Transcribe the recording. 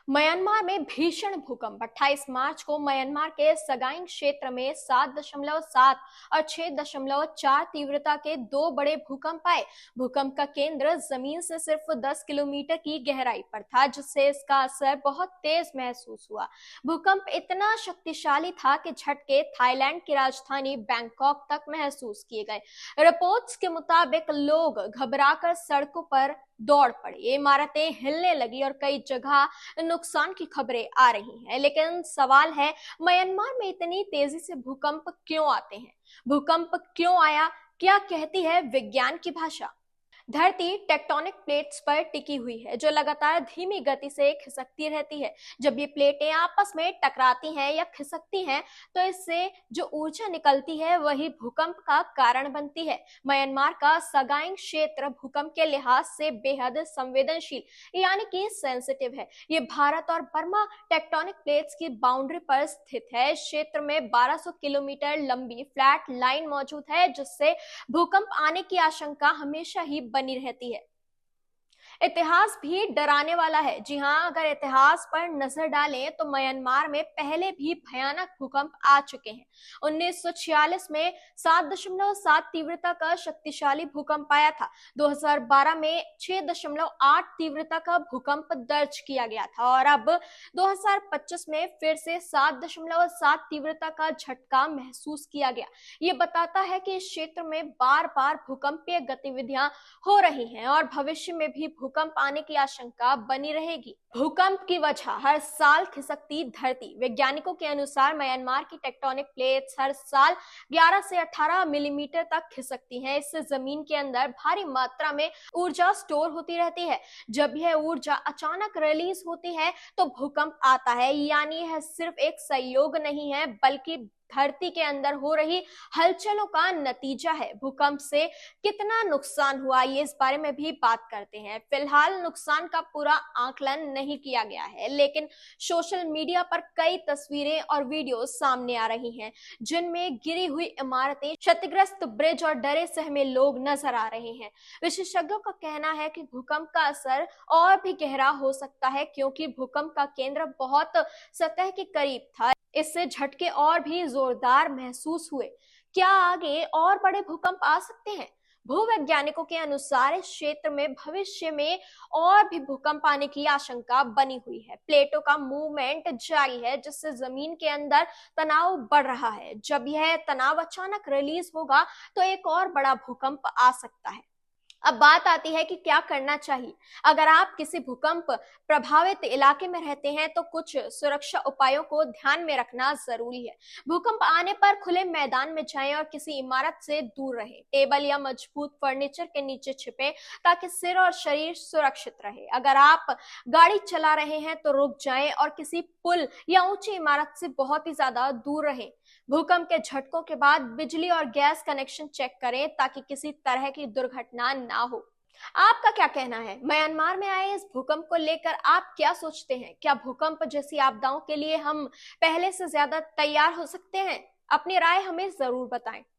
Myanmar में भीषण भूकंप 28 मार्च को म्यांमार के सगाइंग क्षेत्र में 7.7 और 6.4 तीव्रता के दो बड़े भूकंप आए। भूकंप का केंद्र जमीन से सिर्फ 10 किलोमीटर की गहराई पर था, जिससे इसका असर बहुत तेज महसूस हुआ। भूकंप इतना शक्तिशाली था कि झटके थाईलैंड की राजधानी बैंकॉक तक महसूस किए गए। रिपोर्ट्स के मुताबिक लोग घबराकर सड़कों पर दौड़ पड़े, इमारतें हिलने लगी और कई जगह नुकसान की खबरें आ रही हैं। लेकिन सवाल है, म्यांमार में इतनी तेजी से भूकंप क्यों आते हैं? भूकंप क्यों आया? क्या कहती है विज्ञान की भाषा? धरती टेक्टोनिक प्लेट्स पर टिकी हुई है, जो लगातार धीमी गति से खिसकती रहती है। जब ये प्लेटें आपस में टकराती हैं या खिसकती हैं, तो इससे जो ऊर्जा निकलती है वही भूकंप का कारण बनती है। म्यांमार का सगाइंग क्षेत्र भूकंप के लिहाज से बेहद संवेदनशील यानी कि सेंसिटिव है। ये भारत और बर्मा टेक्टोनिक प्लेट्स की बाउंड्री पर स्थित है। इस क्षेत्र में 1200 किलोमीटर लंबी फ्लैट लाइन मौजूद है, जिससे भूकंप आने की आशंका हमेशा ही बनी रहती है। इतिहास भी डराने वाला है। जी हाँ, अगर इतिहास पर नजर डालें तो म्यांमार में पहले भी भयानक भूकंप आ चुके हैं। 1946 में 7.7 तीव्रता का शक्तिशाली भूकंप आया था। 2012 में 6.8 तीव्रता का भूकंप दर्ज किया गया था और अब 2025 में फिर से 7.7 तीव्रता का झटका महसूस किया गया। ये बताता है कि इस क्षेत्र में बार बार भूकंपीय गतिविधियां हो रही हैं और भविष्य में भी भूकंप आने की आशंका बनी रहेगी। भूकंप की वजह हर साल खिसकती धरती। वैज्ञानिकों के अनुसार म्यांमार की टेक्टोनिक प्लेट्स हर साल 11 से 18 मिलीमीटर तक खिसकती हैं। इससे जमीन के अंदर भारी मात्रा में ऊर्जा स्टोर होती रहती है। जब यह ऊर्जा अचानक रिलीज होती है तो भूकंप आता है। यानी यह सिर्फ एक संयोग नहीं है, बल्कि धरती के अंदर हो रही हलचलों का नतीजा है। भूकंप से कितना नुकसान हुआ, ये इस बारे में भी बात करते हैं। फिलहाल नुकसान का पूरा आकलन नहीं किया गया है, लेकिन सोशल मीडिया पर कई तस्वीरें और वीडियो सामने आ रही हैं, जिनमें गिरी हुई इमारतें, क्षतिग्रस्त ब्रिज और डरे सहमे लोग नजर आ रहे हैं। विशेषज्ञों का कहना है कि भूकंप का असर और भी गहरा हो सकता है, क्योंकि भूकंप का केंद्र बहुत सतह के करीब था। इससे झटके और भी जोरदार महसूस हुए। क्या आगे और बड़े भूकंप आ सकते हैं? भूवैज्ञानिकों के अनुसार इस क्षेत्र में भविष्य में और भी भूकंप आने की आशंका बनी हुई है। प्लेटों का मूवमेंट जारी है, जिससे जमीन के अंदर तनाव बढ़ रहा है। जब यह तनाव अचानक रिलीज होगा तो एक और बड़ा भूकंप आ सकता है। अब बात आती है कि क्या करना चाहिए। अगर आप किसी भूकंप प्रभावित इलाके में रहते हैं तो कुछ सुरक्षा उपायों को ध्यान में रखना जरूरी है। भूकंप आने पर खुले मैदान में जाएं और किसी इमारत से दूर रहें। टेबल या मजबूत फर्नीचर के नीचे छिपें, ताकि सिर और शरीर सुरक्षित रहे। अगर आप गाड़ी चला रहे हैं तो रुक जाएं और किसी पुल या ऊंची इमारत से बहुत ही ज्यादा दूर रहें। भूकंप के झटकों के बाद बिजली और गैस कनेक्शन चेक करें, ताकि किसी तरह की दुर्घटना ना हो। आपका क्या कहना है? म्यांमार में आए इस भूकंप को लेकर आप क्या सोचते हैं? क्या भूकंप जैसी आपदाओं के लिए हम पहले से ज्यादा तैयार हो सकते हैं? अपनी राय हमें जरूर बताएं।